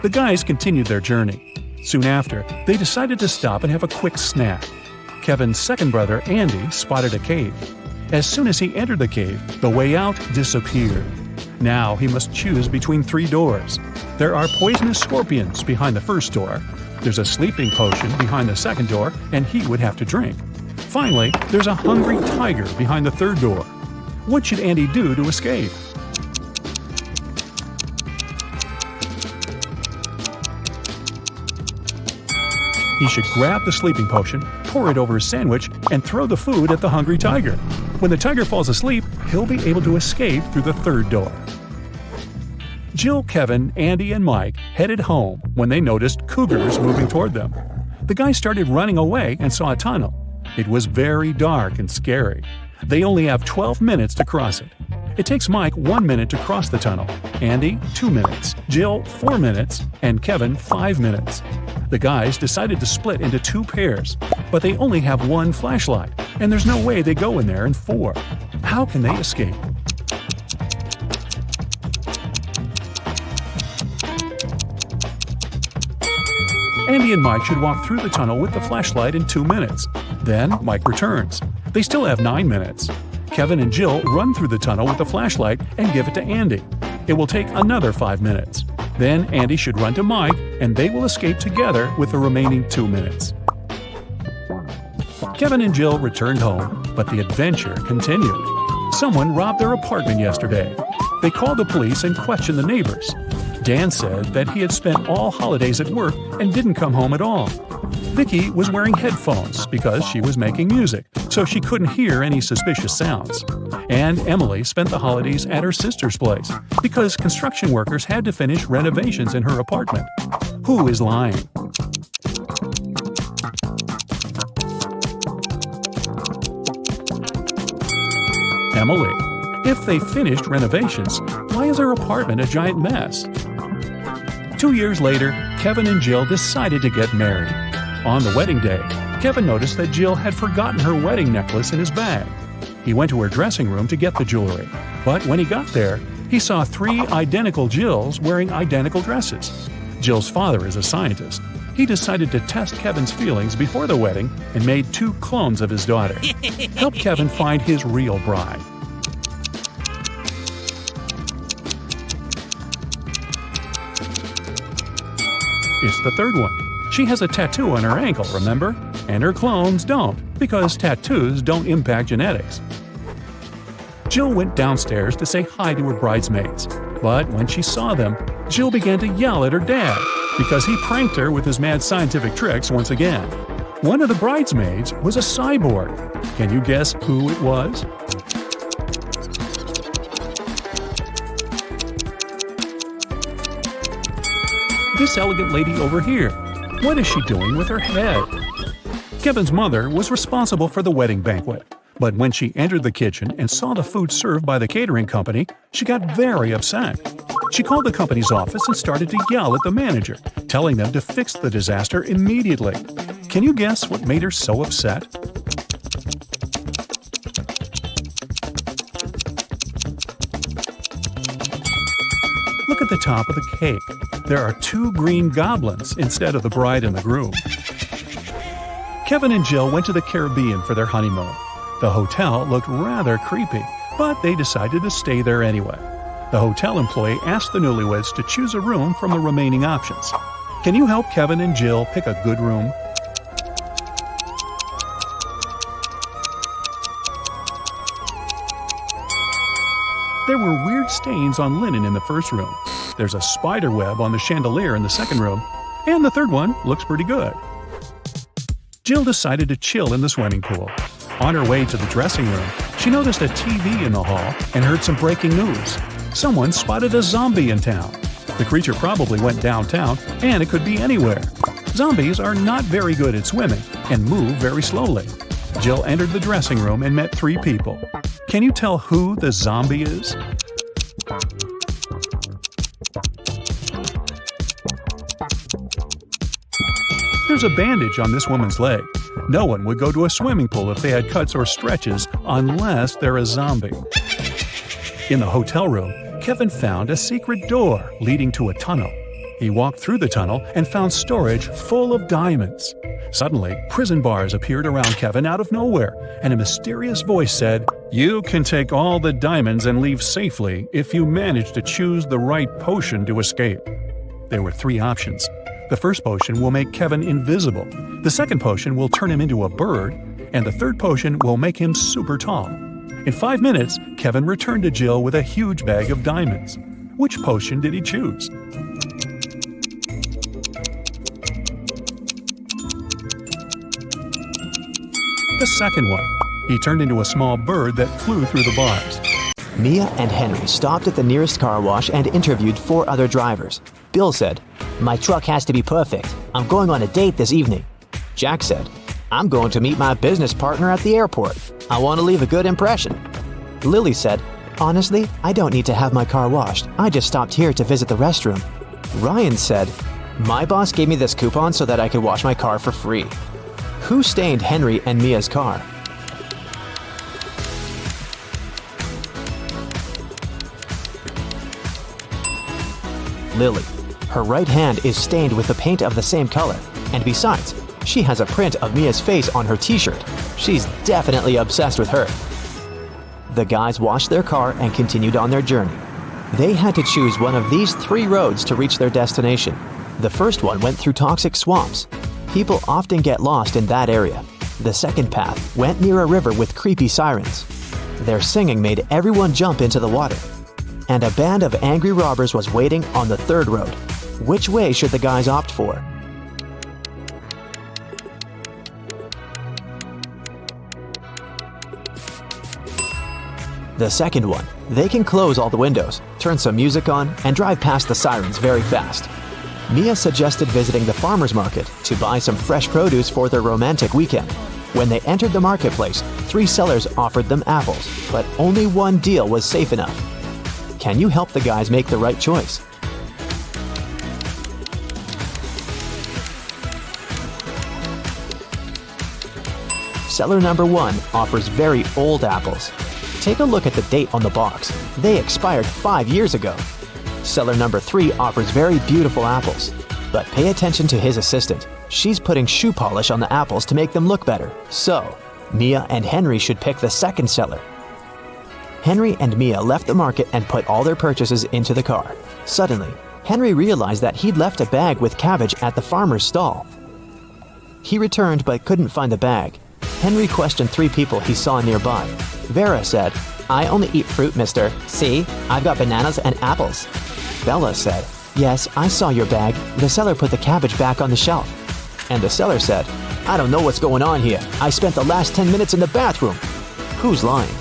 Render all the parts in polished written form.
The guys continued their journey. Soon after, they decided to stop and have a quick snack. Kevin's second brother, Andy, spotted a cave. As soon as he entered the cave, the way out disappeared. Now he must choose between 3 doors. There are poisonous scorpions behind the first door. There's a sleeping potion behind the second door, and he would have to drink. Finally, there's a hungry tiger behind the third door. What should Andy do to escape? He should grab the sleeping potion, pour it over his sandwich, and throw the food at the hungry tiger. When the tiger falls asleep, he'll be able to escape through the third door. Jill, Kevin, Andy, and Mike headed home when they noticed cougars moving toward them. The guys started running away and saw a tunnel. It was very dark and scary. They only have 12 minutes to cross it. It takes Mike 1 minute to cross the tunnel, Andy 2 minutes, Jill 4 minutes, and Kevin 5 minutes. The guys decided to split into 2 pairs, but they only have 1 flashlight, and there's no way they go in there in 4. How can they escape? Andy and Mike should walk through the tunnel with the flashlight in 2 minutes. Then Mike returns. They still have 9 minutes. Kevin and Jill run through the tunnel with the flashlight and give it to Andy. It will take another 5 minutes. Then Andy should run to Mike, and they will escape together with the remaining 2 minutes. Kevin and Jill returned home, but the adventure continued. Someone robbed their apartment yesterday. They called the police and questioned the neighbors. Dan said that he had spent all holidays at work and didn't come home at all. Vicky was wearing headphones because she was making music, so she couldn't hear any suspicious sounds. And Emily spent the holidays at her sister's place because construction workers had to finish renovations in her apartment. Who is lying? Emily. If they finished renovations, why is her apartment a giant mess? 2 years later, Kevin and Jill decided to get married. On the wedding day, Kevin noticed that Jill had forgotten her wedding necklace in his bag. He went to her dressing room to get the jewelry, but when he got there, he saw 3 identical Jills wearing identical dresses. Jill's father is a scientist. He decided to test Kevin's feelings before the wedding and made 2 clones of his daughter. Help Kevin find his real bride. It's the third one. She has a tattoo on her ankle, remember? And her clones don't, because tattoos don't impact genetics. Jill went downstairs to say hi to her bridesmaids, but when she saw them, Jill began to yell at her dad because he pranked her with his mad scientific tricks once again. One of the bridesmaids was a cyborg. Can you guess who it was? This elegant lady over here. What is she doing with her head? Kevin's mother was responsible for the wedding banquet, but when she entered the kitchen and saw the food served by the catering company, she got very upset. She called the company's office and started to yell at the manager, telling them to fix the disaster immediately. Can you guess what made her so upset? Look at the top of the cake. There are 2 green goblins instead of the bride and the groom. Kevin and Jill went to the Caribbean for their honeymoon. The hotel looked rather creepy, but they decided to stay there anyway. The hotel employee asked the newlyweds to choose a room from the remaining options. Can you help Kevin and Jill pick a good room? There were weird stains on linen in the first room. There's a spider web on the chandelier in the second room, and the third one looks pretty good. Jill decided to chill in the swimming pool. On her way to the dressing room, she noticed a TV in the hall and heard some breaking news. Someone spotted a zombie in town. The creature probably went downtown, and it could be anywhere. Zombies are not very good at swimming and move very slowly. Jill entered the dressing room and met 3 people. Can you tell who the zombie is? There's a bandage on this woman's leg. No one would go to a swimming pool if they had cuts or stretches unless they're a zombie. In the hotel room, Kevin found a secret door leading to a tunnel. He walked through the tunnel and found storage full of diamonds. Suddenly, prison bars appeared around Kevin out of nowhere, and a mysterious voice said, "You can take all the diamonds and leave safely if you manage to choose the right potion to escape." There were 3 options. The first potion will make Kevin invisible, the second potion will turn him into a bird, and the third potion will make him super tall. In 5 minutes, Kevin returned to Jill with a huge bag of diamonds. Which potion did he choose? The second one. He turned into a small bird that flew through the bars. Mia and Henry stopped at the nearest car wash and interviewed 4 other drivers. Bill said, "My truck has to be perfect. I'm going on a date this evening." Jack said, "I'm going to meet my business partner at the airport. I want to leave a good impression." Lily said, "Honestly, I don't need to have my car washed. I just stopped here to visit the restroom." Ryan said, "My boss gave me this coupon so that I could wash my car for free." Who stained Henry and Mia's car? Lily. Her right hand is stained with the paint of the same color, and besides, she has a print of Mia's face on her t-shirt. She's definitely obsessed with her. The guys washed their car and continued on their journey. They had to choose one of these 3 roads to reach their destination. The first one went through toxic swamps. People often get lost in that area. The second path went near a river with creepy sirens. Their singing made everyone jump into the water. And a band of angry robbers was waiting on the third road. Which way should the guys opt for? The second one. They can close all the windows, turn some music on, and drive past the sirens very fast. Mia suggested visiting the farmer's market to buy some fresh produce for their romantic weekend. When they entered the marketplace, 3 sellers offered them apples, but only one deal was safe enough. Can you help the guys make the right choice? Seller number 1 offers very old apples. Take a look at the date on the box. They expired 5 years ago. Seller number 3 offers very beautiful apples. But pay attention to his assistant. She's putting shoe polish on the apples to make them look better. So, Mia and Henry should pick the second seller. Henry and Mia left the market and put all their purchases into the car. Suddenly, Henry realized that he'd left a bag with cabbage at the farmer's stall. He returned but couldn't find the bag. Henry questioned 3 people he saw nearby. Vera said, "I only eat fruit, mister. See, I've got bananas and apples." Bella said, "Yes, I saw your bag. The seller put the cabbage back on the shelf." And the seller said, "I don't know what's going on here. I spent the last 10 minutes in the bathroom." Who's lying?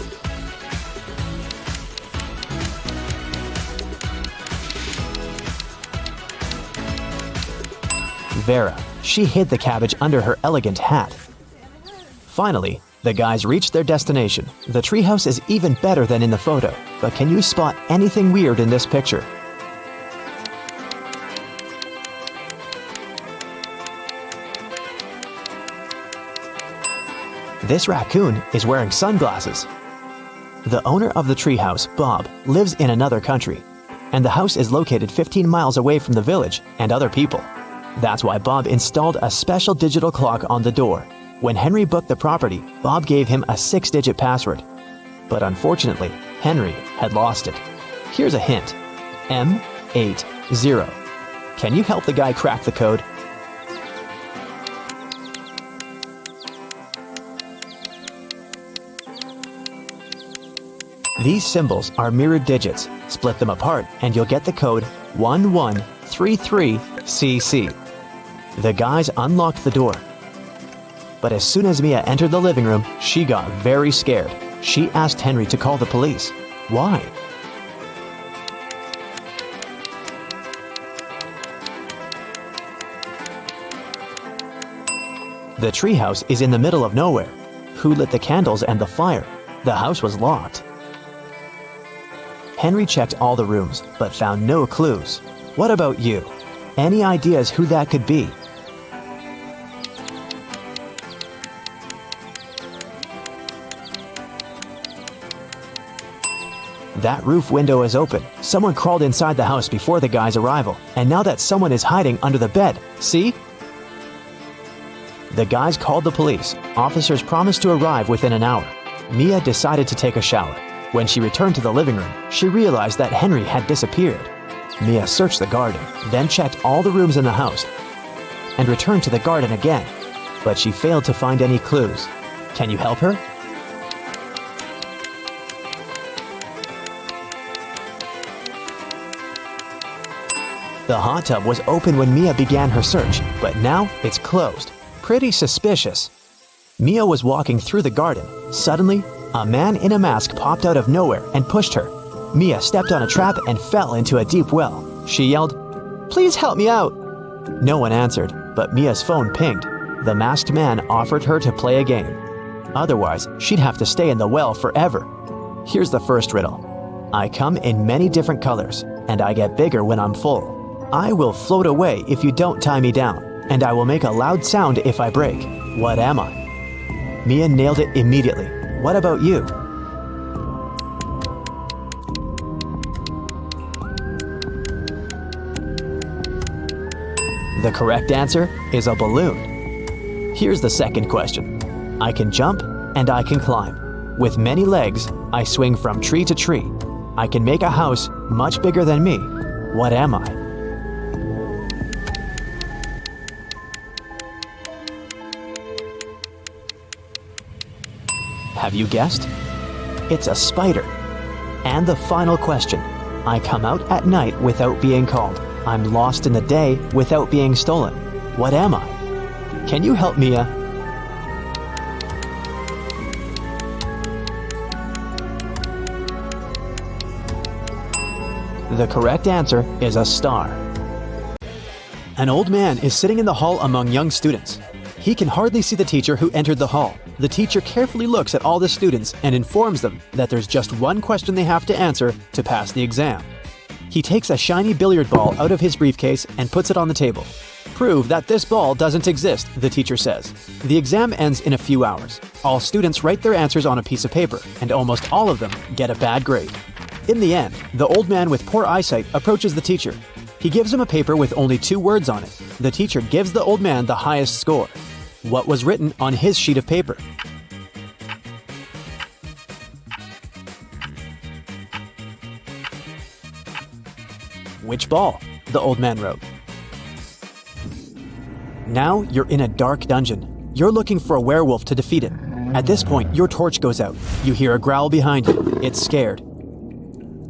Vera. She hid the cabbage under her elegant hat. Finally, the guys reached their destination. The treehouse is even better than in the photo, but can you spot anything weird in this picture? This raccoon is wearing sunglasses. The owner of the treehouse, Bob, lives in another country, and the house is located 15 miles away from the village and other people. That's why Bob installed a special digital clock on the door. When Henry booked the property, Bob gave him a 6-digit password. But unfortunately, Henry had lost it. Here's a hint. M80. Can you help the guy crack the code? These symbols are mirrored digits. Split them apart and you'll get the code 1133CC. The guys unlocked the door. But as soon as Mia entered the living room, she got very scared. She asked Henry to call the police. Why? The treehouse is in the middle of nowhere. Who lit the candles and the fire? The house was locked. Henry checked all the rooms, but found no clues. What about you? Any ideas who that could be? That roof window is open. Someone crawled inside the house before the guy's arrival, and now that someone is hiding under the bed. See? The guys called the police. Officers promised to arrive within an hour. Mia decided to take a shower. When she returned to the living room, she realized that Henry had disappeared. Mia searched the garden, then checked all the rooms in the house, and returned to the garden again. But she failed to find any clues. Can you help her? The hot tub was open when Mia began her search, but now it's closed. Pretty suspicious. Mia was walking through the garden. Suddenly, a man in a mask popped out of nowhere and pushed her. Mia stepped on a trap and fell into a deep well. She yelled, "Please help me out!" No one answered, but Mia's phone pinged. The masked man offered her to play a game. Otherwise, she'd have to stay in the well forever. Here's the first riddle. I come in many different colors, and I get bigger when I'm full. I will float away if you don't tie me down, and I will make a loud sound if I break. What am I? Mia nailed it immediately. What about you? The correct answer is a balloon. Here's the second question. I can jump and I can climb. With many legs, I swing from tree to tree. I can make a house much bigger than me. What am I? Have you guessed? It's a spider. And the final question. I come out at night without being called. I'm lost in the day without being stolen. What am I? Can you help Mia? The correct answer is a star. An old man is sitting in the hall among young students. He can hardly see the teacher who entered the hall. The teacher carefully looks at all the students and informs them that there's just one question they have to answer to pass the exam. He takes a shiny billiard ball out of his briefcase and puts it on the table. Prove that this ball doesn't exist, the teacher says. The exam ends in a few hours. All students write their answers on a piece of paper, and almost all of them get a bad grade. In the end, the old man with poor eyesight approaches the teacher. He gives him a paper with only 2 words on it. The teacher gives the old man the highest score. What was written on his sheet of paper? Which ball? The old man wrote. Now you're in a dark dungeon. You're looking for a werewolf to defeat it. At this point, your torch goes out. You hear a growl behind you. It's scared.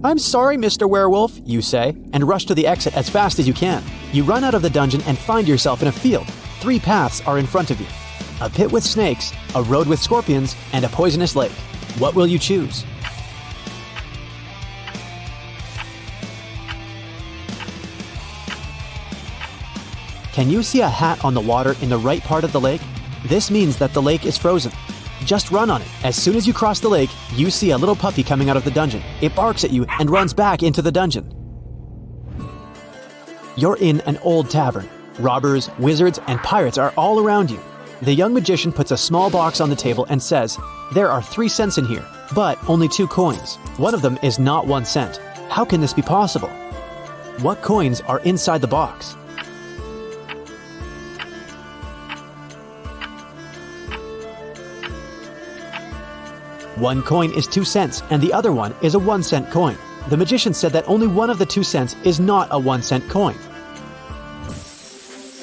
"I'm sorry, Mr. Werewolf," you say, and rush to the exit as fast as you can. You run out of the dungeon and find yourself in a field. 3 paths are in front of you. A pit with snakes, a road with scorpions, and a poisonous lake. What will you choose? Can you see a hat on the water in the right part of the lake? This means that the lake is frozen. Just run on it. As soon as you cross the lake, you see a little puppy coming out of the dungeon. It barks at you and runs back into the dungeon. You're in an old tavern. Robbers, wizards, and pirates are all around you. The young magician puts a small box on the table and says, "There are 3 cents in here, but only 2 coins. One of them is not 1 cent. How can this be possible?" What coins are inside the box? One coin is 2 cents, and the other one is a 1-cent coin. The magician said that only one of the 2 cents is not a 1-cent coin.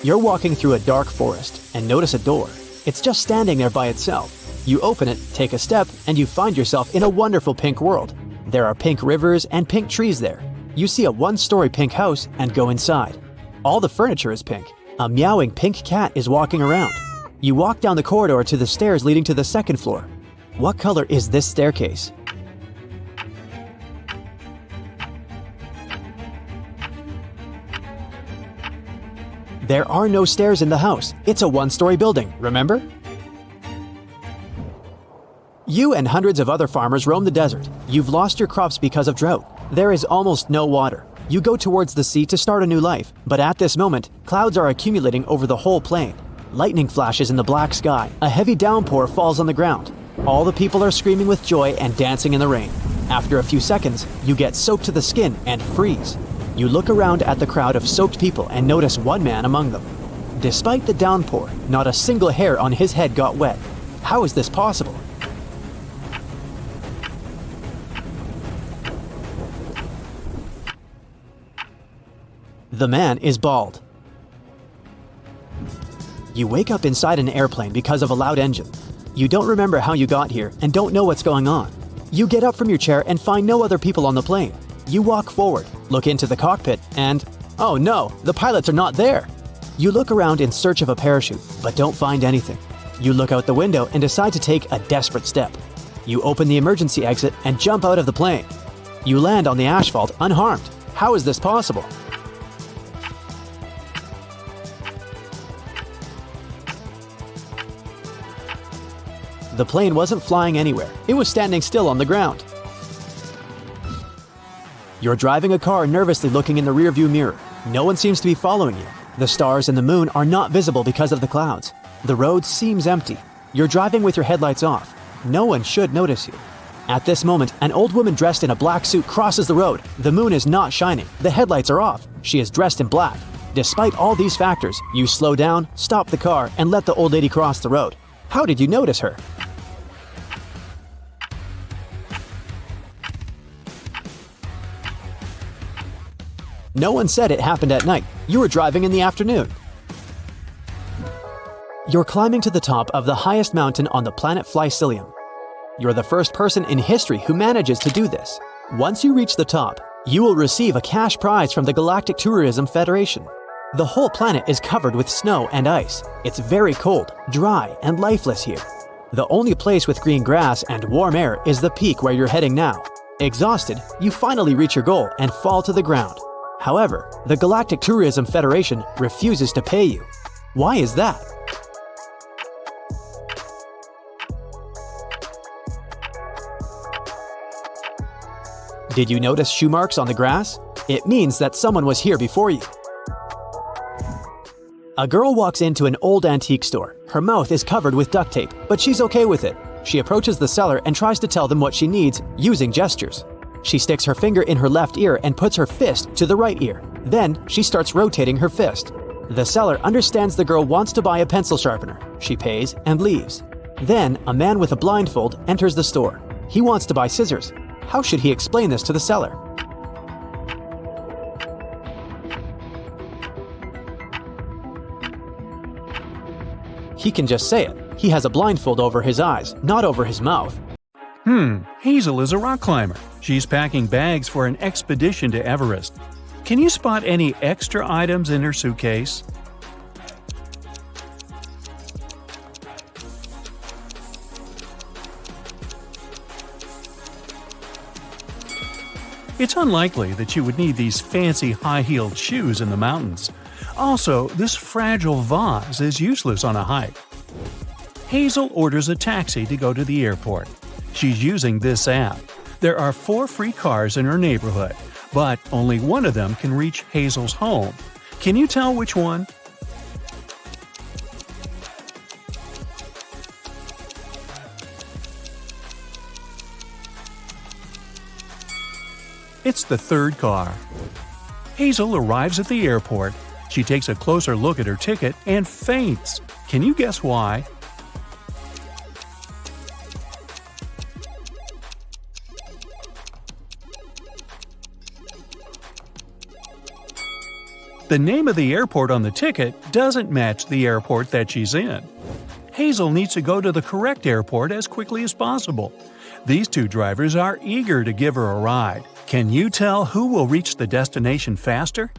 You're walking through a dark forest and notice a door. It's just standing there by itself. You open it, take a step, and you find yourself in a wonderful pink world. There are pink rivers and pink trees there. You see a 1-story pink house and go inside. All the furniture is pink. A meowing pink cat is walking around. You walk down the corridor to the stairs leading to the 2nd floor. What color is this staircase? There are no stairs in the house. It's a 1-story building, remember? You and hundreds of other farmers roam the desert. You've lost your crops because of drought. There is almost no water. You go towards the sea to start a new life, but at this moment, clouds are accumulating over the whole plain. Lightning flashes in the black sky. A heavy downpour falls on the ground. All the people are screaming with joy and dancing in the rain. After a few seconds, you get soaked to the skin and freeze. You look around at the crowd of soaked people and notice one man among them. Despite the downpour, not a single hair on his head got wet. How is this possible? The man is bald. You wake up inside an airplane because of a loud engine. You don't remember how you got here and don't know what's going on. You get up from your chair and find no other people on the plane. You walk forward, look into the cockpit, and oh no, the pilots are not there. You look around in search of a parachute, but don't find anything. You look out the window and decide to take a desperate step. You open the emergency exit and jump out of the plane. You land on the asphalt unharmed. How is this possible? The plane wasn't flying anywhere. It was standing still on the ground. You're driving a car nervously looking in the rearview mirror. No one seems to be following you. The stars and the moon are not visible because of the clouds. The road seems empty. You're driving with your headlights off. No one should notice you. At this moment, an old woman dressed in a black suit crosses the road. The moon is not shining. The headlights are off. She is dressed in black. Despite all these factors, you slow down, stop the car, and let the old lady cross the road. How did you notice her? No one said it happened at night. You were driving in the afternoon. You're climbing to the top of the highest mountain on the planet Flycilium. You're the first person in history who manages to do this. Once you reach the top, you will receive a cash prize from the Galactic Tourism Federation. The whole planet is covered with snow and ice. It's very cold, dry, and lifeless here. The only place with green grass and warm air is the peak where you're heading now. Exhausted, you finally reach your goal and fall to the ground. However, the Galactic Tourism Federation refuses to pay you. Why is that? Did you notice shoe marks on the grass? It means that someone was here before you. A girl walks into an old antique store. Her mouth is covered with duct tape, but she's okay with it. She approaches the seller and tries to tell them what she needs using gestures. She sticks her finger in her left ear and puts her fist to the right ear. Then, she starts rotating her fist. The seller understands the girl wants to buy a pencil sharpener. She pays and leaves. Then, a man with a blindfold enters the store. He wants to buy scissors. How should he explain this to the seller? He can just say it. He has a blindfold over his eyes, not over his mouth. Hazel is a rock climber. She's packing bags for an expedition to Everest. Can you spot any extra items in her suitcase? It's unlikely that you would need these fancy high-heeled shoes in the mountains. Also, this fragile vase is useless on a hike. Hazel orders a taxi to go to the airport. She's using this app. There are 4 free cars in her neighborhood, but only one of them can reach Hazel's home. Can you tell which one? It's the 3rd car. Hazel arrives at the airport. She takes a closer look at her ticket and faints. Can you guess why? The name of the airport on the ticket doesn't match the airport that she's in. Hazel needs to go to the correct airport as quickly as possible. These 2 drivers are eager to give her a ride. Can you tell who will reach the destination faster?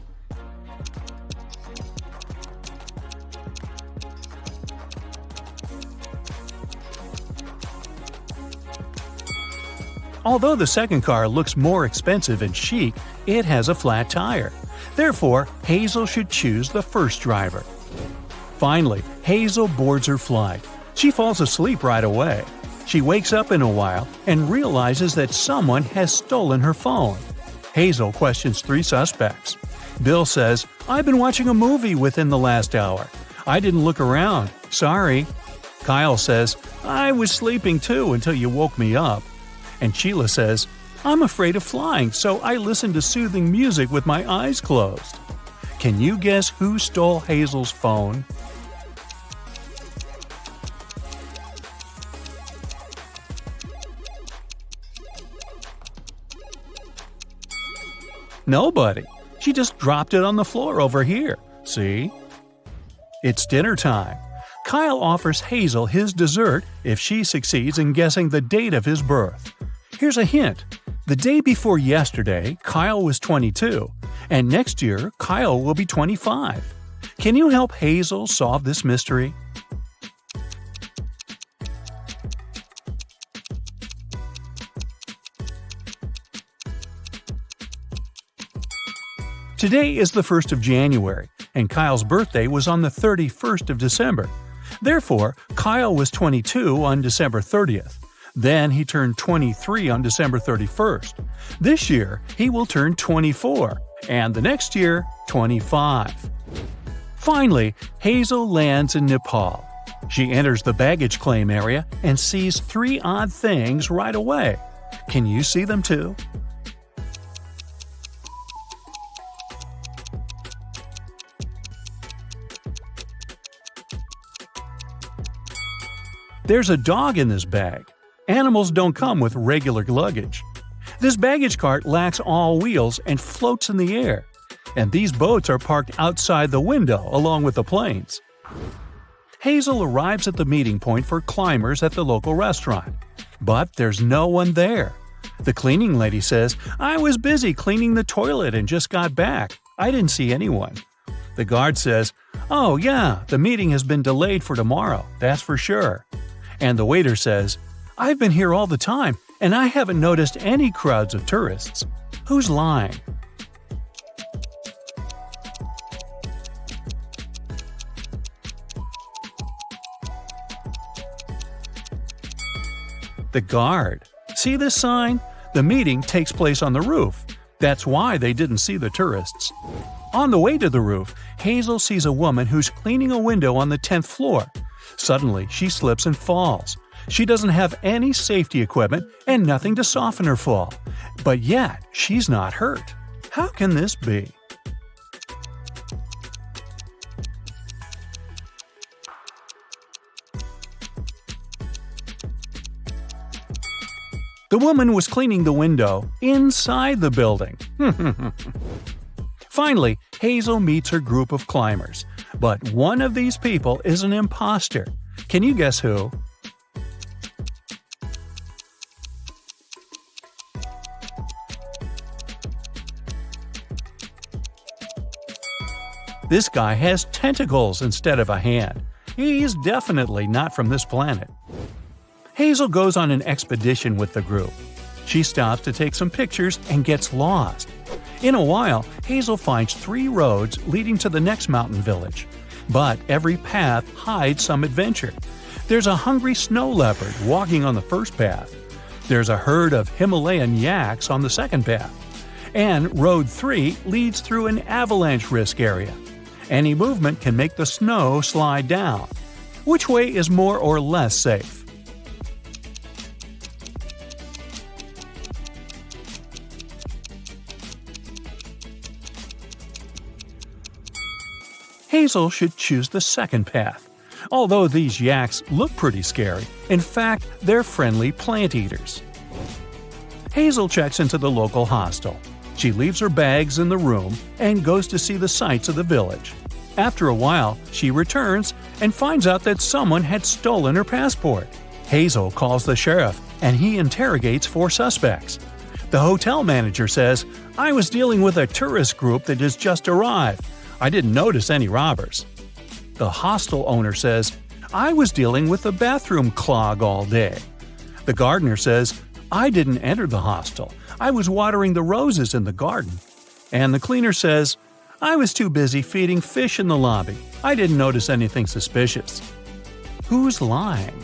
Although the second car looks more expensive and chic, it has a flat tire. Therefore, Hazel should choose the first driver. Finally, Hazel boards her flight. She falls asleep right away. She wakes up in a while and realizes that someone has stolen her phone. Hazel questions 3 suspects. Bill says, "I've been watching a movie within the last hour. I didn't look around. Sorry." Kyle says, "I was sleeping too until you woke me up." And Sheila says, I'm afraid of flying, so I listen to soothing music with my eyes closed. Can you guess who stole Hazel's phone? Nobody. She just dropped it on the floor over here. See? It's dinner time. Kyle offers Hazel his dessert if she succeeds in guessing the date of his birth. Here's a hint. The day before yesterday, Kyle was 22, and next year, Kyle will be 25. Can you help Hazel solve this mystery? Today is the 1st of January, and Kyle's birthday was on the 31st of December. Therefore, Kyle was 22 on December 30th. Then he turned 23 on December 31st. This year, he will turn 24, and the next year, 25. Finally, Hazel lands in Nepal. She enters the baggage claim area and sees 3 odd things right away. Can you see them too? There's a dog in this bag. Animals don't come with regular luggage. This baggage cart lacks all wheels and floats in the air. And these boats are parked outside the window along with the planes. Hazel arrives at the meeting point for climbers at the local restaurant. But there's no one there. The cleaning lady says, "I was busy cleaning the toilet and just got back. I didn't see anyone." The guard says, "Oh yeah, the meeting has been delayed for tomorrow, that's for sure." And the waiter says, "I've been here all the time, and I haven't noticed any crowds of tourists. Who's lying?" The guard. See this sign? The meeting takes place on the roof. That's why they didn't see the tourists. On the way to the roof, Hazel sees a woman who's cleaning a window on the 10th floor. Suddenly, she slips and falls. She doesn't have any safety equipment and nothing to soften her fall. But yet, she's not hurt. How can this be? The woman was cleaning the window inside the building. Finally, Hazel meets her group of climbers. But one of these people is an imposter. Can you guess who? This guy has tentacles instead of a hand. He's definitely not from this planet. Hazel goes on an expedition with the group. She stops to take some pictures and gets lost. In a while, Hazel finds 3 roads leading to the next mountain village. But every path hides some adventure. There's a hungry snow leopard walking on the first path. There's a herd of Himalayan yaks on the second path. And Road 3 leads through an avalanche risk area. Any movement can make the snow slide down. Which way is more or less safe? Hazel should choose the second path. Although these yaks look pretty scary, in fact, they're friendly plant eaters. Hazel checks into the local hostel. She leaves her bags in the room and goes to see the sights of the village. After a while, she returns and finds out that someone had stolen her passport. Hazel calls the sheriff and he interrogates 4 suspects. The hotel manager says, "I was dealing with a tourist group that has just arrived. I didn't notice any robbers." The hostel owner says, "I was dealing with a bathroom clog all day." The gardener says, "I didn't enter the hostel. I was watering the roses in the garden." And the cleaner says, "I was too busy feeding fish in the lobby. I didn't notice anything suspicious." Who's lying?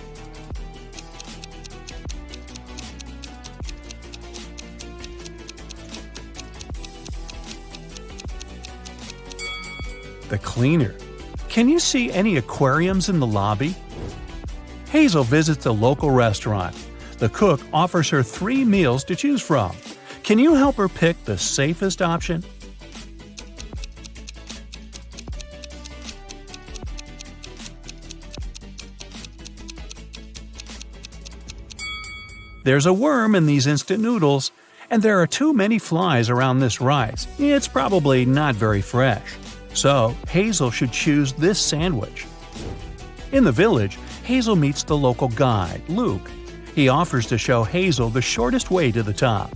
The cleaner. Can you see any aquariums in the lobby? Hazel visits a local restaurant. The cook offers her 3 meals to choose from. Can you help her pick the safest option? There's a worm in these instant noodles, and there are too many flies around this rice. It's probably not very fresh. So, Hazel should choose this sandwich. In the village, Hazel meets the local guide, Luke. He offers to show Hazel the shortest way to the top.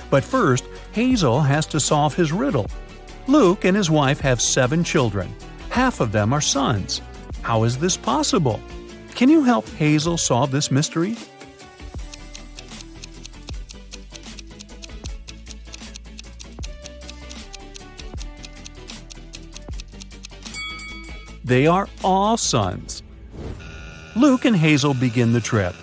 But first, Hazel has to solve his riddle. Luke and his wife have 7 children. Half of them are sons. How is this possible? Can you help Hazel solve this mystery? They are all sons. Luke and Hazel begin the trip.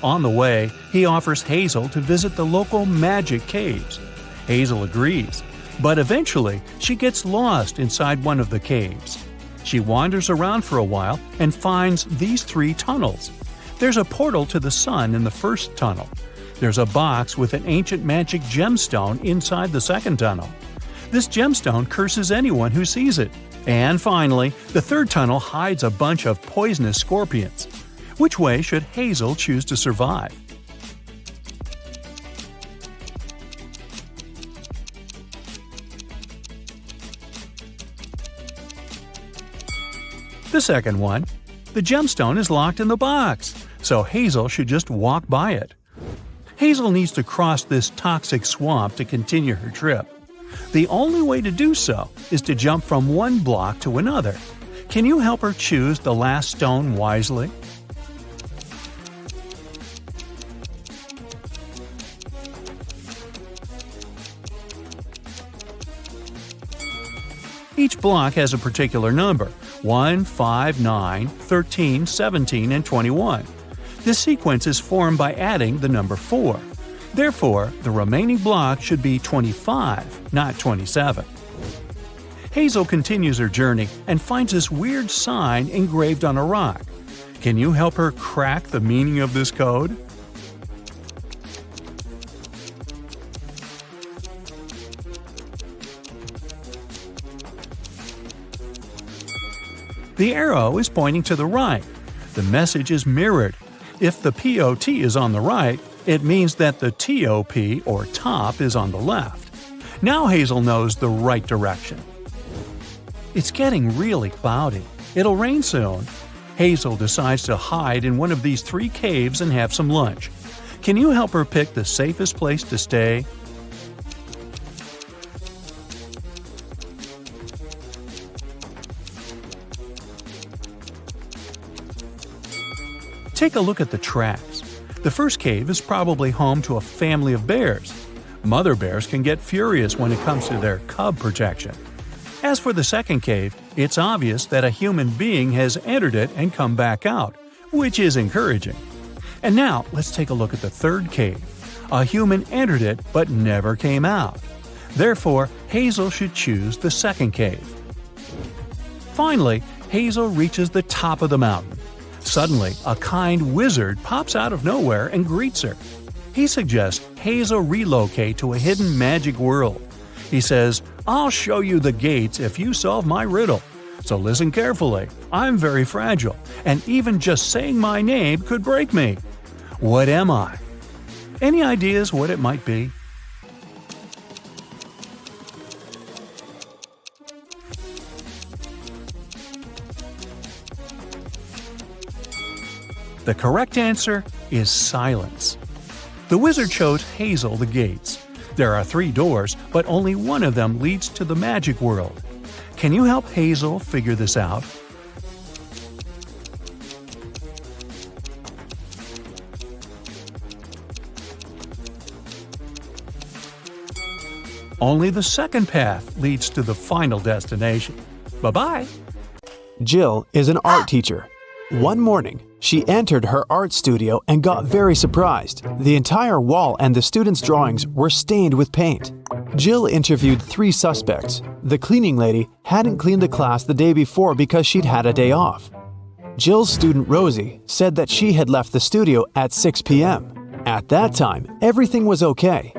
On the way, he offers Hazel to visit the local magic caves. Hazel agrees, but eventually she gets lost inside one of the caves. She wanders around for a while and finds these 3 tunnels. There's a portal to the sun in the first tunnel. There's a box with an ancient magic gemstone inside the second tunnel. This gemstone curses anyone who sees it. And finally, the third tunnel hides a bunch of poisonous scorpions. Which way should Hazel choose to survive? The second one. The gemstone is locked in the box, so Hazel should just walk by it. Hazel needs to cross this toxic swamp to continue her trip. The only way to do so is to jump from one block to another. Can you help her choose the last stone wisely? Each block has a particular number: 1, 5, 9, 13, 17, and 21. This sequence is formed by adding the number 4. Therefore, the remaining block should be 25, not 27. Hazel continues her journey and finds this weird sign engraved on a rock. Can you help her crack the meaning of this code? The arrow is pointing to the right. The message is mirrored. If the POT is on the right, it means that the TOP, or top, is on the left. Now Hazel knows the right direction. It's getting really cloudy. It'll rain soon. Hazel decides to hide in one of these 3 caves and have some lunch. Can you help her pick the safest place to stay? Take a look at the tracks. The first cave is probably home to a family of bears. Mother bears can get furious when it comes to their cub protection. As for the second cave, it's obvious that a human being has entered it and come back out, which is encouraging. And now, let's take a look at the third cave. A human entered it but never came out. Therefore, Hazel should choose the second cave. Finally, Hazel reaches the top of the mountain. Suddenly, a kind wizard pops out of nowhere and greets her. He suggests Hazel relocate to a hidden magic world. He says, "I'll show you the gates if you solve my riddle. So listen carefully. I'm very fragile, and even just saying my name could break me. What am I?" Any ideas what it might be? The correct answer is silence. The wizard showed Hazel the gates. There are 3 doors, but only one of them leads to the magic world. Can you help Hazel figure this out? Only the second path leads to the final destination. Bye-bye! Jill is an art teacher. One morning, she entered her art studio and got very surprised. The entire wall and the students' drawings were stained with paint. Jill interviewed 3 suspects. The cleaning lady hadn't cleaned the class the day before because she'd had a day off. Jill's student Rosie said that she had left the studio at 6 p.m. At that time, everything was okay.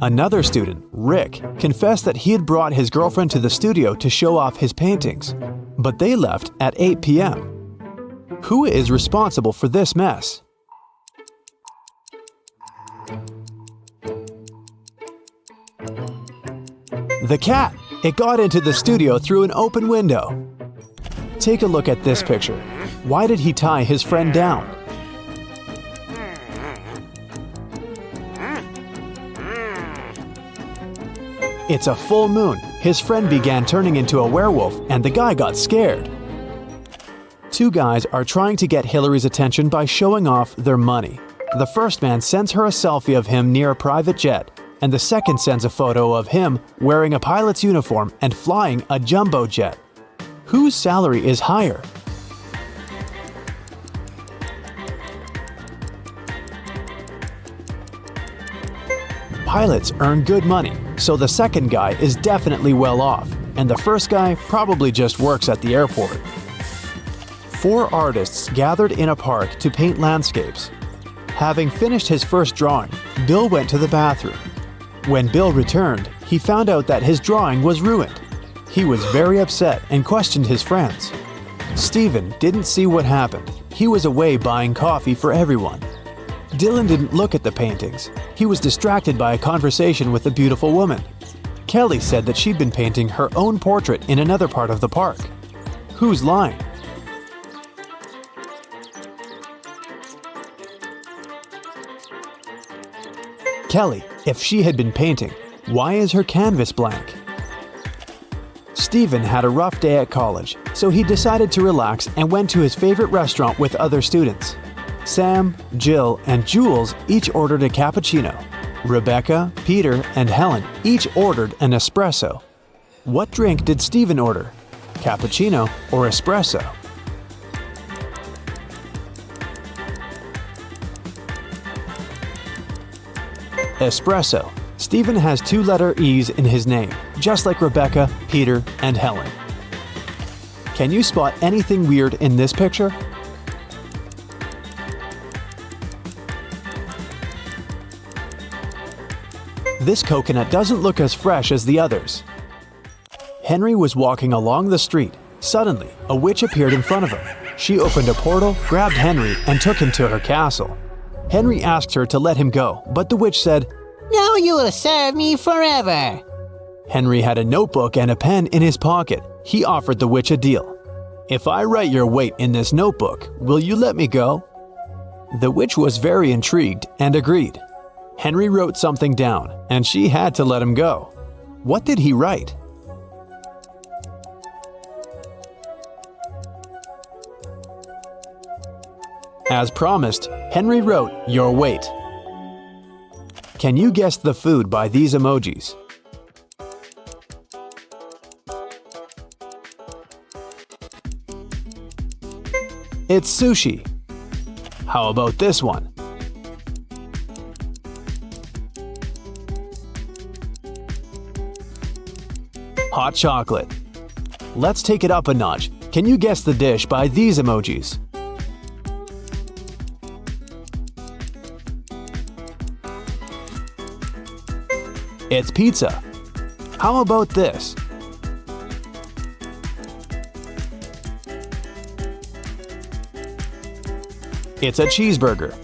Another student, Rick, confessed that he had brought his girlfriend to the studio to show off his paintings, but they left at 8 p.m. Who is responsible for this mess? The cat! It got into the studio through an open window. Take a look at this picture. Why did he tie his friend down? It's a full moon. His friend began turning into a werewolf and the guy got scared. Two guys are trying to get Hillary's attention by showing off their money. The first man sends her a selfie of him near a private jet, and the second sends a photo of him wearing a pilot's uniform and flying a jumbo jet. Whose salary is higher? Pilots earn good money, so the second guy is definitely well off, and the first guy probably just works at the airport. 4 artists gathered in a park to paint landscapes. Having finished his first drawing, Bill went to the bathroom. When Bill returned, he found out that his drawing was ruined. He was very upset and questioned his friends. Steven didn't see what happened. He was away buying coffee for everyone. Dylan didn't look at the paintings. He was distracted by a conversation with a beautiful woman. Kelly said that she'd been painting her own portrait in another part of the park. Who's lying? Kelly, if she had been painting, why is her canvas blank? Steven had a rough day at college, so he decided to relax and went to his favorite restaurant with other students. Sam, Jill, and Jules each ordered a cappuccino. Rebecca, Peter, and Helen each ordered an espresso. What drink did Steven order? Cappuccino or espresso? Espresso. Steven has 2-letter E's in his name, just like Rebecca, Peter, and Helen. Can you spot anything weird in this picture? This coconut doesn't look as fresh as the others. Henry was walking along the street. Suddenly, a witch appeared in front of him. She opened a portal, grabbed Henry, and took him to her castle. Henry asked her to let him go, but the witch said, "Now you will serve me forever." Henry had a notebook and a pen in his pocket. He offered the witch a deal. "If I write your weight in this notebook, will you let me go?" The witch was very intrigued and agreed. Henry wrote something down, and she had to let him go. What did he write? As promised, Henry wrote, "Your weight." Can you guess the food by these emojis? It's sushi. How about this one? Hot chocolate. Let's take it up a notch. Can you guess the dish by these emojis? It's pizza. How about this? It's a cheeseburger.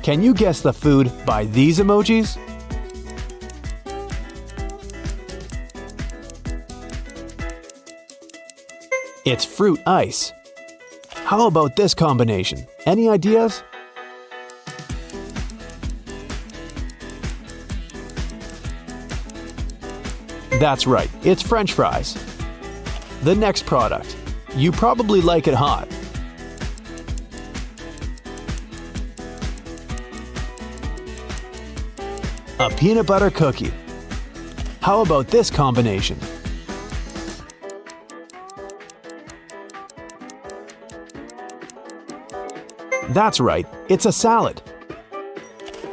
Can you guess the food by these emojis? It's fruit ice. How about this combination? Any ideas? That's right, it's French fries. The next product. You probably like it hot. A peanut butter cookie. How about this combination? That's right, it's a salad.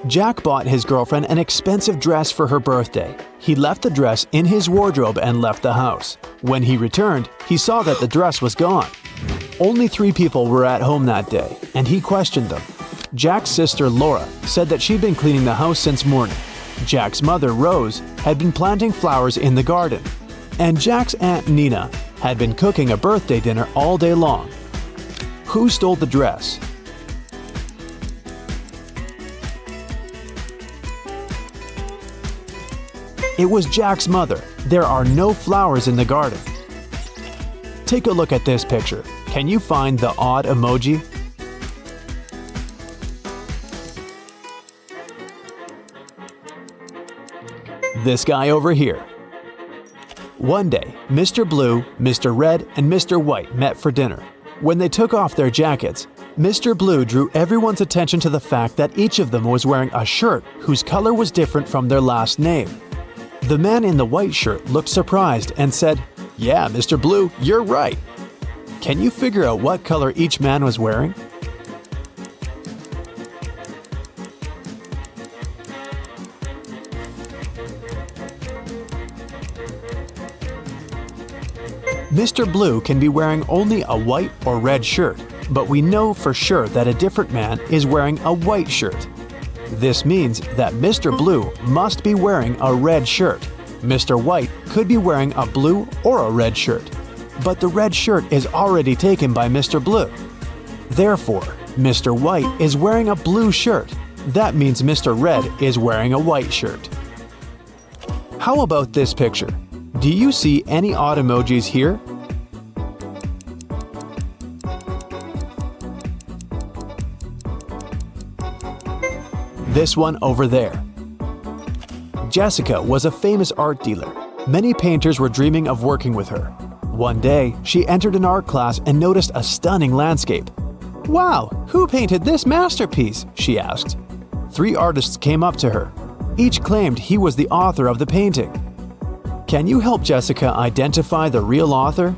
Jack bought his girlfriend an expensive dress for her birthday. He left the dress in his wardrobe and left the house. When he returned, he saw that the dress was gone. Only 3 people were at home that day, and he questioned them. Jack's sister Laura said that she'd been cleaning the house since morning. Jack's mother, Rose, had been planting flowers in the garden, and Jack's aunt, Nina, had been cooking a birthday dinner all day long. Who stole the dress? It was Jack's mother. There are no flowers in the garden. Take a look at this picture. Can you find the odd emoji? This guy over here. One day, Mr. Blue, Mr. Red, and Mr. White met for dinner. When they took off their jackets, Mr. Blue drew everyone's attention to the fact that each of them was wearing a shirt whose color was different from their last name. The man in the white shirt looked surprised and said, "Yeah, Mr. Blue, you're right." Can you figure out what color each man was wearing? Mr. Blue can be wearing only a white or red shirt, but we know for sure that a different man is wearing a white shirt. This means that Mr. Blue must be wearing a red shirt. Mr. White could be wearing a blue or a red shirt, but the red shirt is already taken by Mr. Blue. Therefore, Mr. White is wearing a blue shirt. That means Mr. Red is wearing a white shirt. How about this picture? Do you see any odd emojis here? This one over there. Jessica was a famous art dealer. Many painters were dreaming of working with her. One day, she entered an art class and noticed a stunning landscape. "Wow, who painted this masterpiece?" she asked. 3 artists came up to her. Each claimed he was the author of the painting. Can you help Jessica identify the real author?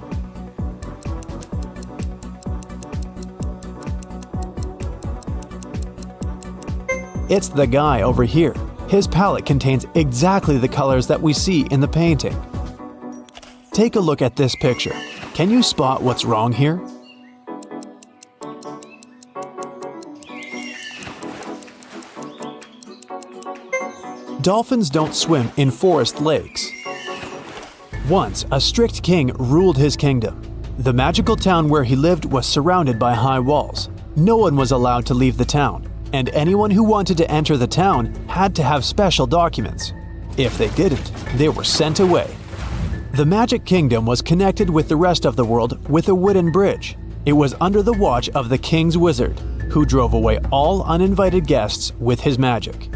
It's the guy over here. His palette contains exactly the colors that we see in the painting. Take a look at this picture. Can you spot what's wrong here? Dolphins don't swim in forest lakes. Once, a strict king ruled his kingdom. The magical town where he lived was surrounded by high walls. No one was allowed to leave the town, and anyone who wanted to enter the town had to have special documents. If they didn't, they were sent away. The Magic Kingdom was connected with the rest of the world with a wooden bridge. It was under the watch of the king's wizard, who drove away all uninvited guests with his magic.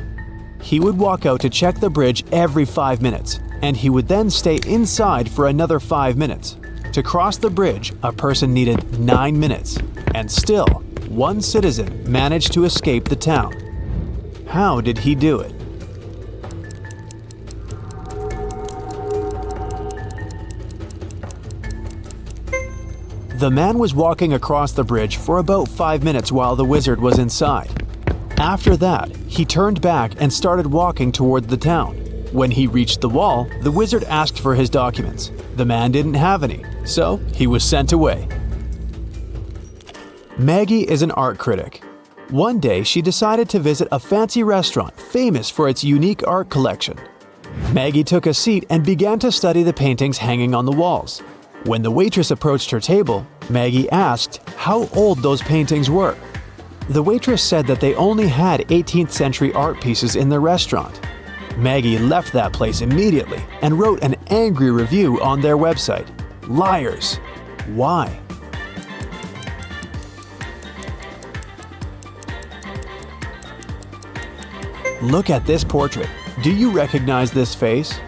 He would walk out to check the bridge every 5 minutes, and he would then stay inside for another 5 minutes. To cross the bridge, a person needed 9 minutes, and still, one citizen managed to escape the town. How did he do it? The man was walking across the bridge for about 5 minutes while the wizard was inside. After that, he turned back and started walking toward the town. When he reached the wall, the wizard asked for his documents. The man didn't have any, so he was sent away. Maggie is an art critic. One day, she decided to visit a fancy restaurant famous for its unique art collection. Maggie took a seat and began to study the paintings hanging on the walls. When the waitress approached her table, Maggie asked how old those paintings were. The waitress said that they only had 18th century art pieces in the restaurant. Maggie left that place immediately and wrote an angry review on their website. Liars! Why? Look at this portrait. Do you recognize this face?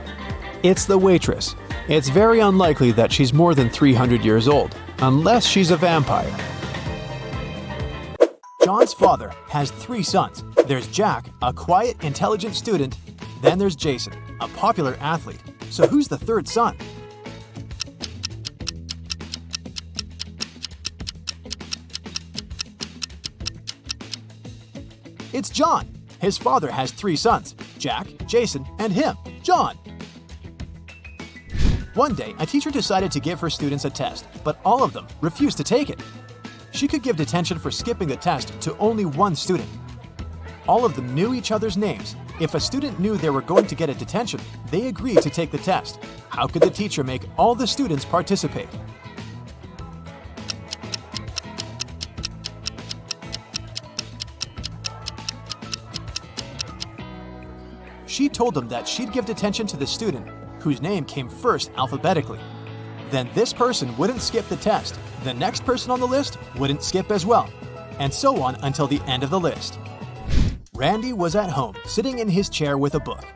It's the waitress. It's very unlikely that she's more than 300 years old, unless she's a vampire. John's father has 3 sons. There's Jack, a quiet, intelligent student. Then there's Jason, a popular athlete. So who's the 3rd son? It's John. His father has 3 sons, Jack, Jason, and him, John. One day, a teacher decided to give her students a test, but all of them refused to take it. She could give detention for skipping the test to only one student. All of them knew each other's names. If a student knew they were going to get a detention, they agreed to take the test. How could the teacher make all the students participate? She told them that she'd give detention to the student whose name came first alphabetically. Then this person wouldn't skip the test, the next person on the list wouldn't skip as well, and so on until the end of the list. Randy was at home, sitting in his chair with a book.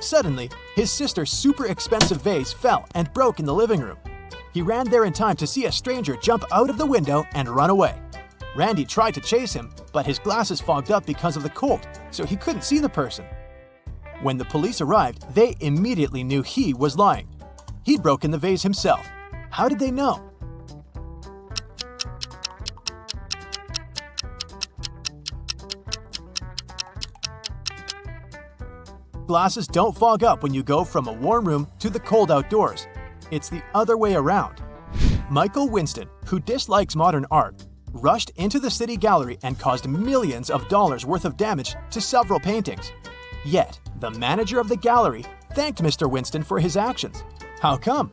Suddenly, his sister's super expensive vase fell and broke in the living room. He ran there in time to see a stranger jump out of the window and run away. Randy tried to chase him, but his glasses fogged up because of the cold, so he couldn't see the person. When the police arrived, they immediately knew he was lying. He'd broken the vase himself. How did they know? Glasses don't fog up when you go from a warm room to the cold outdoors. It's the other way around. Michael Winston, who dislikes modern art, rushed into the city gallery and caused millions of dollars worth of damage to several paintings. Yet, the manager of the gallery thanked Mr. Winston for his actions. How come?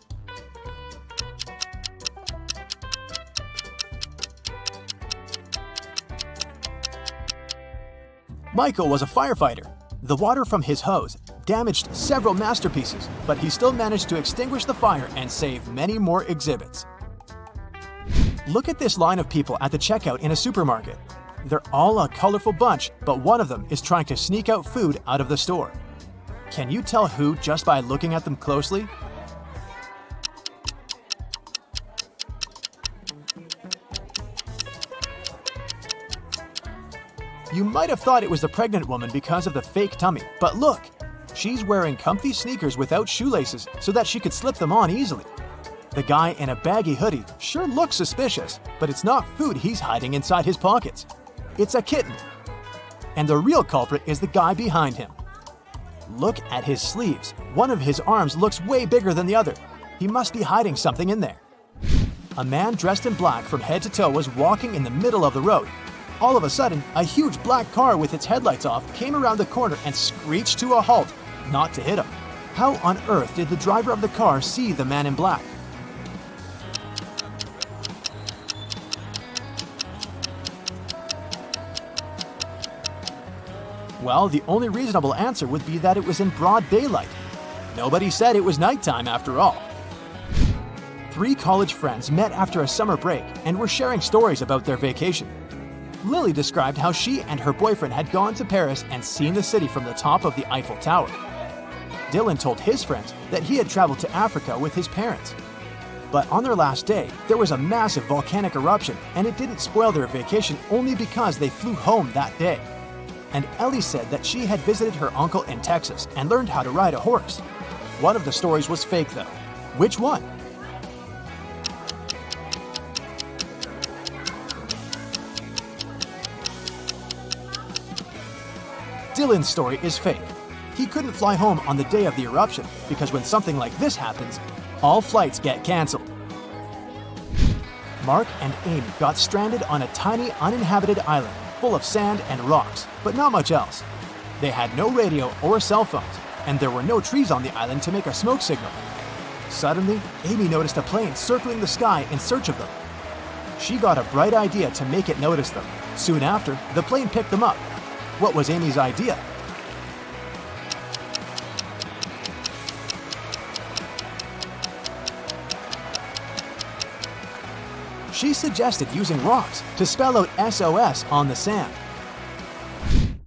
Michael was a firefighter. The water from his hose damaged several masterpieces, but he still managed to extinguish the fire and save many more exhibits. Look at this line of people at the checkout in a supermarket. They're all a colorful bunch, but one of them is trying to sneak out food out of the store. Can you tell who just by looking at them closely? You might have thought it was the pregnant woman because of the fake tummy, but look! She's wearing comfy sneakers without shoelaces so that she could slip them on easily. The guy in a baggy hoodie sure looks suspicious, but it's not food he's hiding inside his pockets. It's a kitten. And the real culprit is the guy behind him. Look at his sleeves. One of his arms looks way bigger than the other. He must be hiding something in there. A man dressed in black from head to toe was walking in the middle of the road. All of a sudden, a huge black car with its headlights off came around the corner and screeched to a halt, not to hit him. How on earth did the driver of the car see the man in black? Well, the only reasonable answer would be that it was in broad daylight. Nobody said it was nighttime after all. 3 college friends met after a summer break and were sharing stories about their vacation. Lily described how she and her boyfriend had gone to Paris and seen the city from the top of the Eiffel Tower. Dylan told his friends that he had traveled to Africa with his parents. But on their last day, there was a massive volcanic eruption, and it didn't spoil their vacation only because they flew home that day. And Ellie said that she had visited her uncle in Texas and learned how to ride a horse. One of the stories was fake though. Which one? Dylan's story is fake. He couldn't fly home on the day of the eruption because when something like this happens, all flights get cancelled. Mark and Amy got stranded on a tiny uninhabited island full of sand and rocks, but not much else. They had no radio or cell phones, and there were no trees on the island to make a smoke signal. Suddenly, Amy noticed a plane circling the sky in search of them. She got a bright idea to make it notice them. Soon after, the plane picked them up. What was Amy's idea? She suggested using rocks to spell out SOS on the sand.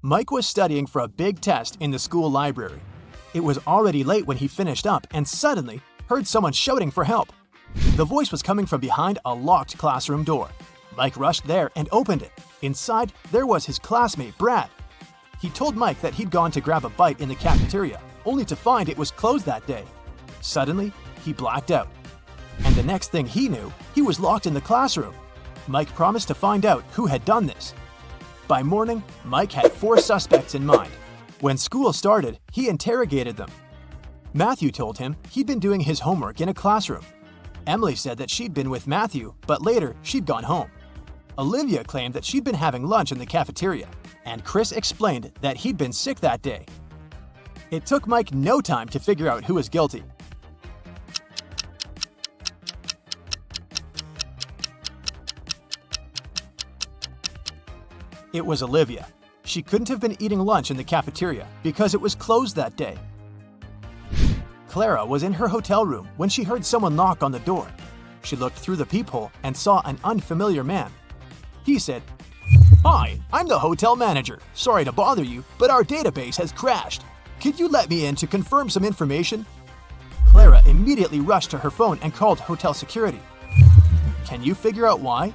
Mike was studying for a big test in the school library. It was already late when he finished up and suddenly heard someone shouting for help. The voice was coming from behind a locked classroom door. Mike rushed there and opened it. Inside, there was his classmate, Brad. He told Mike that he'd gone to grab a bite in the cafeteria, only to find it was closed that day. Suddenly, he blacked out. And the next thing he knew, he was locked in the classroom. Mike promised to find out who had done this. By morning, Mike had 4 suspects in mind. When school started, he interrogated them. Matthew told him he'd been doing his homework in a classroom. Emily said that she'd been with Matthew, but later she'd gone home. Olivia claimed that she'd been having lunch in the cafeteria, and Chris explained that he'd been sick that day. It took Mike no time to figure out who was guilty. It was Olivia. She couldn't have been eating lunch in the cafeteria because it was closed that day. Clara was in her hotel room when she heard someone knock on the door. She looked through the peephole and saw an unfamiliar man. He said, "Hi, I'm the hotel manager. Sorry to bother you, but our database has crashed. Could you let me in to confirm some information?" Clara immediately rushed to her phone and called hotel security. Can you figure out why?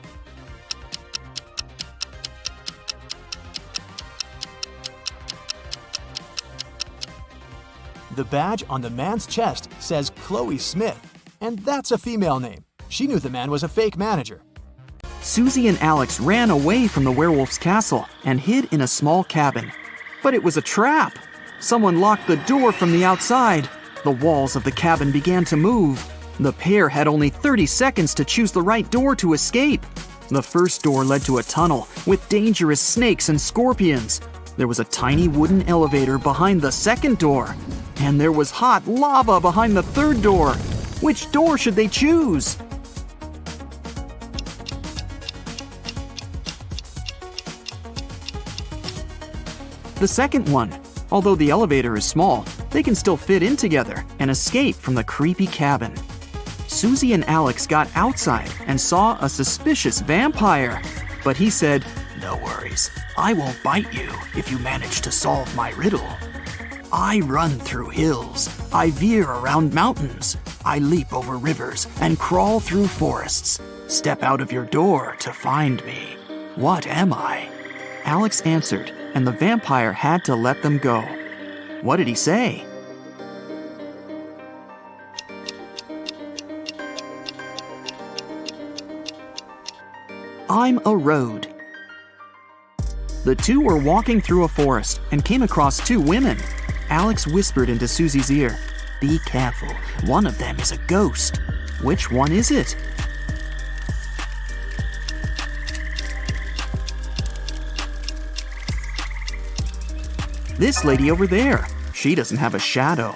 The badge on the man's chest says Chloe Smith, and that's a female name. She knew the man was a fake manager. Susie and Alex ran away from the werewolf's castle and hid in a small cabin. But it was a trap. Someone locked the door from the outside. The walls of the cabin began to move. The pair had only 30 seconds to choose the right door to escape. The first door led to a tunnel with dangerous snakes and scorpions. There was a tiny wooden elevator behind the second door. And there was hot lava behind the third door. Which door should they choose? The second one. Although the elevator is small, they can still fit in together and escape from the creepy cabin. Susie and Alex got outside and saw a suspicious vampire. But he said, "No worries, I won't bite you if you manage to solve my riddle. I run through hills, I veer around mountains, I leap over rivers and crawl through forests. Step out of your door to find me. What am I?" Alex answered, and the vampire had to let them go. What did he say? "I'm a road." The two were walking through a forest and came across two women. Alex whispered into Susie's ear, "Be careful, one of them is a ghost. Which one is it?" "This lady over there. She doesn't have a shadow."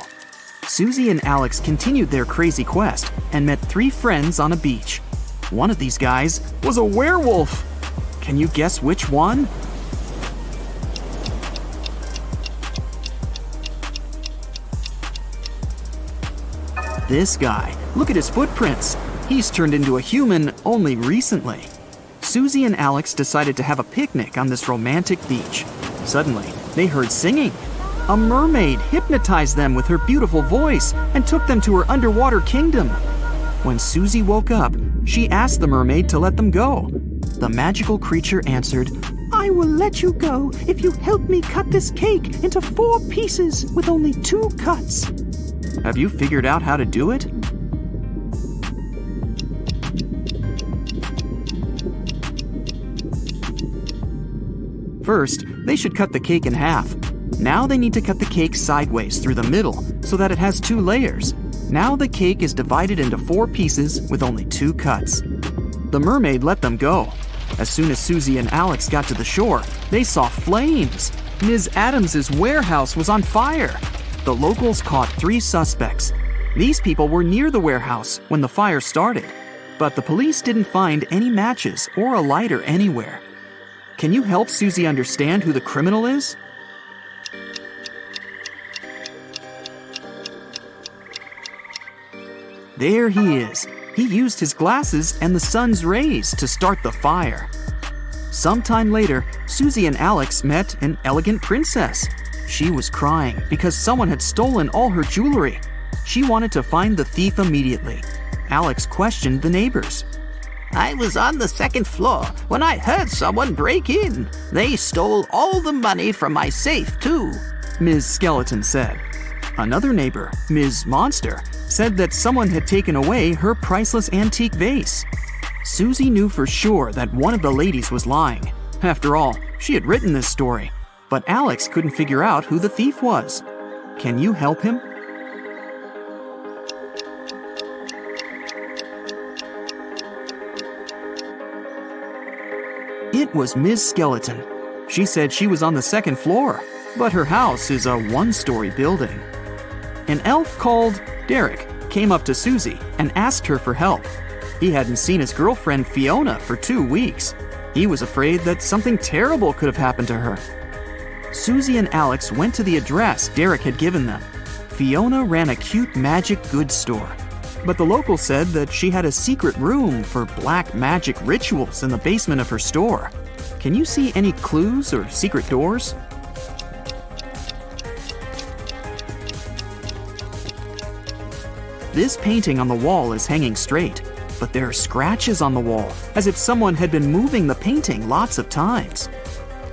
Susie and Alex continued their crazy quest and met three friends on a beach. One of these guys was a werewolf. Can you guess which one? This guy. Look at his footprints. He's turned into a human only recently. Susie and Alex decided to have a picnic on this romantic beach. Suddenly, they heard singing. A mermaid hypnotized them with her beautiful voice and took them to her underwater kingdom. When Susie woke up, she asked the mermaid to let them go. The magical creature answered, "I will let you go if you help me cut this cake into 4 pieces with only 2 cuts." Have you figured out how to do it? First, they should cut the cake in half. Now they need to cut the cake sideways through the middle so that it has 2 layers. Now the cake is divided into 4 pieces with only 2 cuts. The mermaid let them go. As soon as Susie and Alex got to the shore, they saw flames. Ms. Adams's warehouse was on fire. The locals caught 3 suspects. These people were near the warehouse when the fire started, but the police didn't find any matches or a lighter anywhere. Can you help Susie understand who the criminal is? There he is. He used his glasses and the sun's rays to start the fire. Sometime later, Susie and Alex met an elegant princess. She was crying because someone had stolen all her jewelry. She wanted to find the thief immediately. Alex questioned the neighbors. I was on the 2nd floor when I heard someone break in. They stole all the money from my safe, too," Ms. Skeleton said. Another neighbor, Ms. Monster, said that someone had taken away her priceless antique vase. Susie knew for sure that one of the ladies was lying. After all, she had written this story. But Alex couldn't figure out who the thief was. Can you help him? It was Ms. Skeleton. She said she was on the second floor, but her house is a one-story building. An elf called Derek came up to Susie and asked her for help. He hadn't seen his girlfriend Fiona for 2 weeks. He was afraid that something terrible could have happened to her. Susie and Alex went to the address Derek had given them. Fiona ran a cute magic goods store, but the locals said that she had a secret room for black magic rituals in the basement of her store. Can you see any clues or secret doors? This painting on the wall is hanging straight, but there are scratches on the wall, as if someone had been moving the painting lots of times.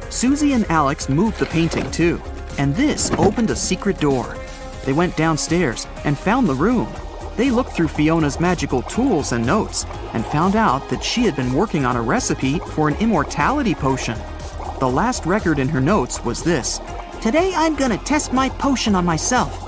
Susie and Alex moved the painting too, and this opened a secret door. They went downstairs and found the room. They looked through Fiona's magical tools and notes and found out that she had been working on a recipe for an immortality potion. The last record in her notes was this: Today I'm gonna test my potion on myself.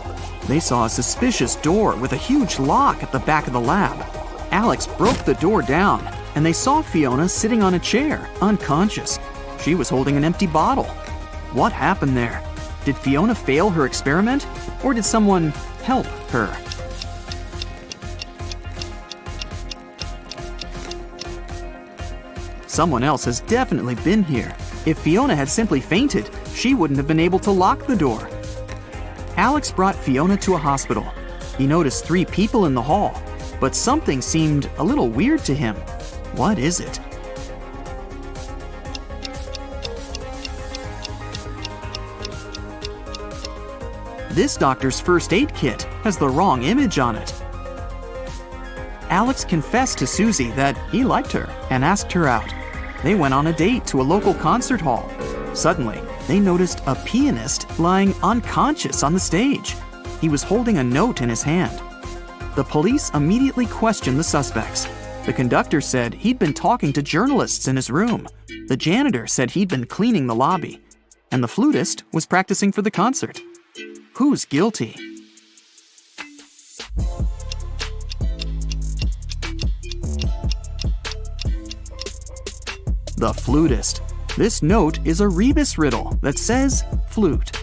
They saw a suspicious door with a huge lock at the back of the lab. Alex broke the door down, and they saw Fiona sitting on a chair, unconscious. She was holding an empty bottle. What happened there? Did Fiona fail her experiment, or did someone help her? Someone else has definitely been here. If Fiona had simply fainted, she wouldn't have been able to lock the door. Alex brought Fiona to a hospital. He noticed 3 people in the hall, but something seemed a little weird to him. What is it? This doctor's first aid kit has the wrong image on it. Alex confessed to Susie that he liked her and asked her out. They went on a date to a local concert hall. Suddenly, they noticed a pianist lying unconscious on the stage. He was holding a note in his hand. The police immediately questioned the suspects. The conductor said he'd been talking to journalists in his room. The janitor said he'd been cleaning the lobby. And the flutist was practicing for the concert. Who's guilty? The flutist. This note is a rebus riddle that says flute.